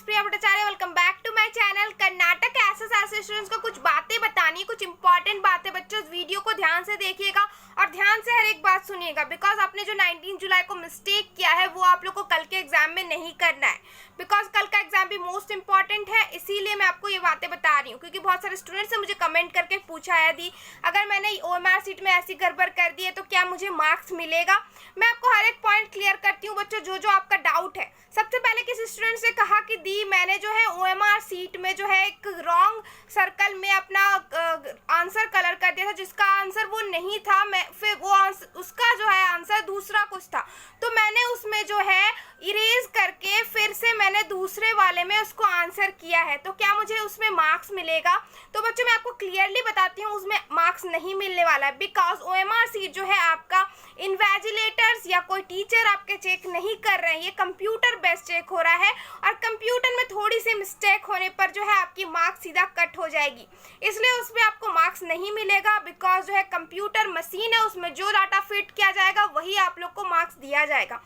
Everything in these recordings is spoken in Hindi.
Priya Bhattacharya, welcome back to my channel. Karnataka ऐसे स्टूडेंट्स को कुछ बातें बतानी, कुछ इंपॉर्टेंट बातें। बच्चों इस वीडियो को ध्यान से देखिएगा और ध्यान से हर एक बात सुनिएगा, बिकॉज आपने जो 19 जुलाई को मिस्टेक किया है वो आप लोग को कल के एग्जाम में नहीं करना है, बिकॉज कल का एग्जाम भी मोस्ट इंपॉर्टेंट है। इसीलिए मैं आपको ये बातें बता रही हूँ, क्योंकि बहुत सारे स्टूडेंट्स ने मुझे कमेंट करके पूछा है दी अगर मैंने OMR सीट में ऐसी गड़बड़ कर दी है तो क्या मुझे मार्क्स मिलेगा। मैं आपको हर एक पॉइंट क्लियर करती हूँ बच्चों, जो जो आपका डाउट है। सबसे पहले किसी स्टूडेंट से कहा कि दी मैंने जो है OMR सीट में जो है एक रॉन्ग सर्कल में अपना आंसर कलर कर दिया था, जिसका आंसर वो नहीं था। मैं फिर वो उसका जो है आंसर दूसरा कुछ था, तो मैंने उसमें जो है इरेज करके फिर से मैंने दूसरे वाले में उसको आंसर किया है। तो क्या मुझे उसमें मार्क्स मिलेगा? तो बच्चों मैं आपको क्लियरली बताती हूँ, उसमें मार्क्स नहीं मिलने वाला है, बिकॉज OMR सीट जो है आपका इन्वेजिलेटर्स या कोई टीचर आपके चेक नहीं कर रहे हैं, ये कंप्यूटर बेस्ड चेक हो रहा है। और कंप्यूटर में थोड़ी सी मिस्टेक होने पर जो है आपकी मार्क्स सीधा कट हो जाएगी, इसलिए उसमें आपको मार्क्स नहीं मिलेगा। बिकॉज जो है कंप्यूटर मशीन है, उसमें जो डाटा फिट किया जाएगा वही आप लोग को मार्क्स दिया जाएगा,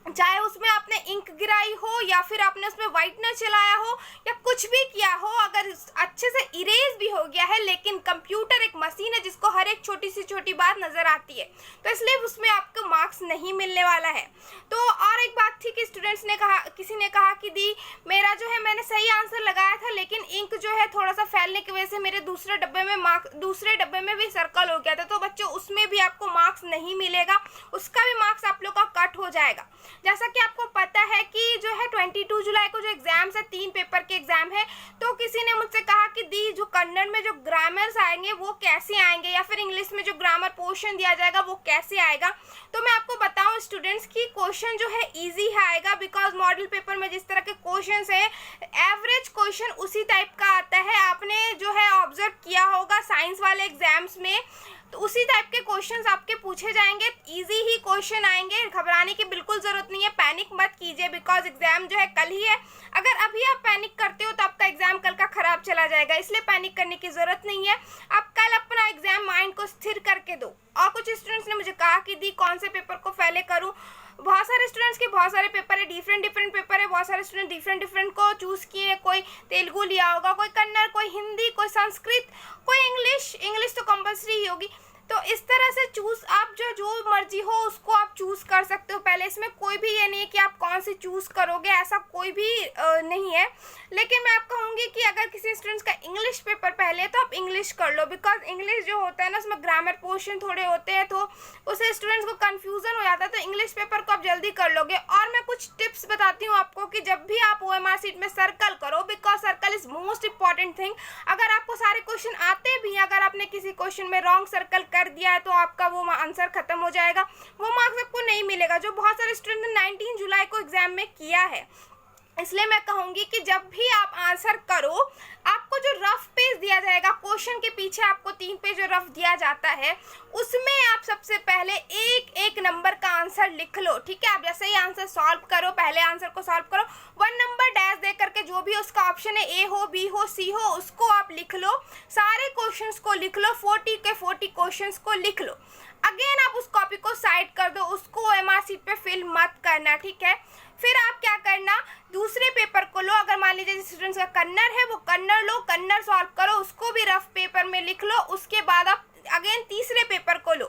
चाहे उसमें आपने इंक गिराई हो या फिर आपने उसमें व्हाइटनर चलाया हो या कुछ भी किया हो। अगर अच्छे से इरेज भी हो गया है, लेकिन कंप्यूटर एक मशीन है जिसको हर एक छोटी सी छोटी बात नजर आती है, तो इसलिए उसमें आपको मार्क्स नहीं मिलने वाला है। तो और एक बात थी कि स्टूडेंट्स ने कहा, किसी ने कहा कि दी मेरा जो है मैंने सही आंसर लगाया था, लेकिन इंक जो है थोड़ा सा फैलने की वजह से मेरे दूसरे डब्बे में भी सर्कल हो गया था। तो बच्चों उसमें भी आपको मार्क्स नहीं मिलेगा, उसका भी मार्क्स आप लोग का कट हो जाएगा। जैसा कि आपको पता है कि जो है 22 जुलाई को जो एग्जाम्स है, 3 पेपर के एग्जाम है, तो किसी ने मुझसे कहा कि दी जो कन्नड़ में जो ग्रामर्स आएंगे वो कैसे आएंगे, या फिर इंग्लिश में जो ग्रामर पोर्शन दिया जाएगा वो कैसे आएगा। तो मैं आपको बताऊं स्टूडेंट्स की क्वेश्चन जो है इजी है आएगा, बिकॉज मॉडल पेपर में जिस तरह के क्वेश्चन है एवरेज क्वेश्चन उसी टाइप का आता है। आपने जो है ऑब्जर्व किया होगा साइंस वाले एग्जाम्स में, तो उसी टाइप के क्वेश्चंस आपके पूछे जाएंगे, इजी ही क्वेश्चन आएंगे। घबराने की बिल्कुल जरूरत नहीं है, पैनिक मत कीजिए, बिकॉज एग्जाम जो है कल ही है। अगर अभी आप पैनिक करते हो तो आपका एग्जाम कल का खराब चला जाएगा, इसलिए पैनिक करने की जरूरत नहीं है। आप कल अपना एग्जाम माइंड को स्थिर करके दो। और कुछ स्टूडेंट्स ने मुझे कहा कि दी कौन से पेपर को पहले करूँ। बहुत सारे स्टूडेंट्स के बहुत सारे पेपर है, डिफरेंट पेपर है, बहुत सारे स्टूडेंट डिफरेंट को चूज किए। कोई तेलुगु लिया होगा, कोई कन्नड़, कोई हिंदी, कोई संस्कृत, कोई इंग्लिश तो कंपलसरी ही होगी। तो इस तरह से चूज आप जो मर्जी हो उसको आप चूज कर सकते हो पहले। इसमें कोई भी ये नहीं है कि आप कौन सी चूज करोगे, ऐसा कोई भी नहीं है। लेकिन मैं आपको कहूँगी कि अगर किसी स्टूडेंट्स का इंग्लिश पेपर पहले है तो आप इंग्लिश कर लो, बिकॉज इंग्लिश जो होता है ना उसमें ग्रामर पोर्शन थोड़े होते हैं, तो उससे स्टूडेंट्स को कन्फ्यूजन हो जाता है। तो इंग्लिश पेपर को आप जल्दी कर लोगे। और मैं कुछ टिप्स बताती हूँ आपको कि जब भी आप OMR सीट में सर्कल करो, because circle is most important thing. अगर आपको सारे क्वेश्चन आते भी, अगर आपने किसी क्वेश्चन में रॉन्ग सर्कल कर दिया है तो आपका वो आंसर खत्म हो जाएगा, वो मार्क्स आपको नहीं मिलेगा, जो बहुत सारे स्टूडेंट ने 19 जुलाई को एग्जाम में किया है। इसलिए मैं कहूँगी कि जब भी आप आंसर करो, आपको जो रफ पेज दिया जाएगा, क्वेश्चन के पीछे आपको 3 पेज जो रफ दिया जाता है, उसमें आप सबसे पहले एक नंबर का आंसर लिख लो। ठीक है, आप जैसे ही आंसर सॉल्व करो, पहले आंसर को सॉल्व करो, 1 नंबर डैश दे करके जो भी उसका ऑप्शन है, A हो, B हो, C हो, उसको आप लिख लो। सारे क्वेश्चंस को लिख लो, 40 के 40 क्वेश्चंस को लिख लो। अगेन आप उस कॉपी को साइड कर दो, उसको OMR सीट पे फिल मत करना। ठीक है, फिर आप क्या करना, दूसरे पेपर को लो। अगर मान लीजिए स्टूडेंट्स का कन्नड़ है, वो कन्नड़ लो, कन्नड़ सॉल्व करो, उसको भी रफ पेपर में लिख लो। उसके बाद आप अगेन तीसरे पेपर को लो।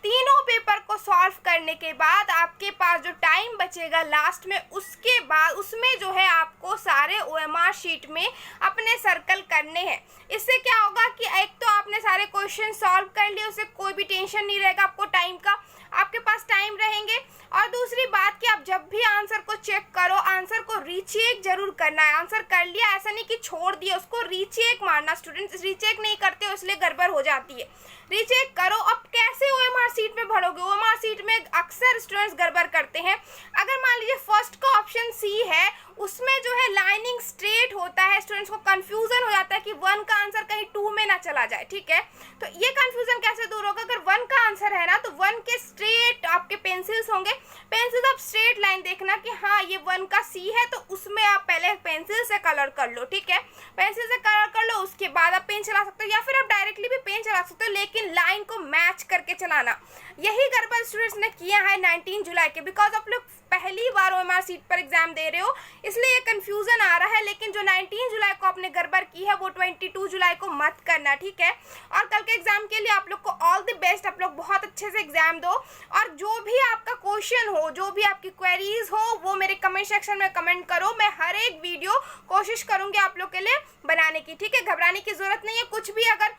तीनों पेपर को सॉल्व करने के बाद आपके पास जो टाइम बचेगा लास्ट में, उसके बाद उसमें जो है आपको सारे OMR शीट में अपने सर्कल करने हैं। इससे क्या होगा कि एक तो आपने सारे क्वेश्चन सॉल्व कर लिए, उससे कोई भी टेंशन नहीं रहेगा आपको टाइम का, आपके पास टाइम रहेंगे। और दूसरी बात कि आप जब भी आंसर को चेक करो, आंसर को रीचेक जरूर करना है। आंसर कर लिया ऐसा नहीं कि छोड़ दिया, उसको रीचेक मारना। स्टूडेंट्स रीचेक नहीं करते हो इसलिए गड़बड़ हो जाती है, रीचेक करो। अब कैसे OMR सीट में भरोगे? OMR सीट में अक्सर स्टूडेंट्स गड़बड़ करते हैं। अगर मान लीजिए फर्स्ट का ऑप्शन C है, उसमें जो है लाइनिंग स्ट्रेट होता है, स्टूडेंट्स को कंफ्यूजन हो जाता है कि 1 का आंसर कहीं 2 में ना चला जाए। ठीक है, तो ये कंफ्यूजन कैसे दूर होगा? अगर 1 का आंसर है ना, तो 1 के स्ट्रेट आपके पेंसिल्स होंगे, पेंसिल आप स्ट्रेट लाइन देखना कि हाँ ये 1 का C है, तो उसमें आप पहले पेंसिल से कलर कर लो। ठीक है, पेंसिल से कलर कर लो, उसके बाद आप पेन चला सकते हो, या फिर आप डायरेक्टली भी पेन चला सकते हो, लेकिन लाइन को मैच करके चलाना। यही गड़बड़ स्टूडेंट्स ने किया है 19 जुलाई के, बिकॉज आप लोग पहली बार OMR सीट पर एग्जाम दे रहे हो, इसलिए ये कंफ्यूजन आ रहा है। लेकिन जो 19 जुलाई को आपने गड़बड़ की है वो 22 जुलाई को मत करना, ठीक है। और कल के एग्जाम के लिए आप लोग को ऑल द बेस्ट। आप लोग बहुत अच्छे से एग्जाम दो, और जो भी आपका क्वेश्चन हो, जो भी आपकी क्वेरीज हो, वो मेरे कमेंट सेक्शन में कमेंट करो। मैं हर एक वीडियो कोशिश करूंगी आप लोग के लिए बनाने की, ठीक है। घबराने की जरूरत नहीं है। कुछ भी अगर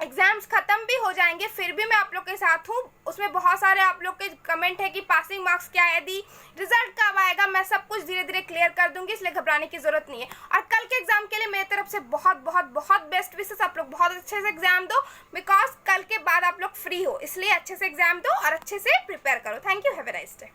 एग्जाम्स खत्म भी हो जाएंगे फिर भी मैं आप लोग के साथ हूँ। उसमें बहुत सारे आप लोग के कमेंट है कि पासिंग मार्क्स क्या है, दी रिजल्ट कब आएगा, मैं सब कुछ धीरे धीरे क्लियर कर दूंगी, इसलिए घबराने की जरूरत नहीं है। और कल के एग्जाम के लिए मेरी तरफ से बहुत बहुत बहुत बेस्ट विशेस। आप लोग बहुत अच्छे से एग्जाम दो, बिकॉज कल के बाद आप लोग फ्री हो, इसलिए अच्छे से एग्जाम दो और अच्छे से प्रिपेयर करो। Thank you, have a nice day.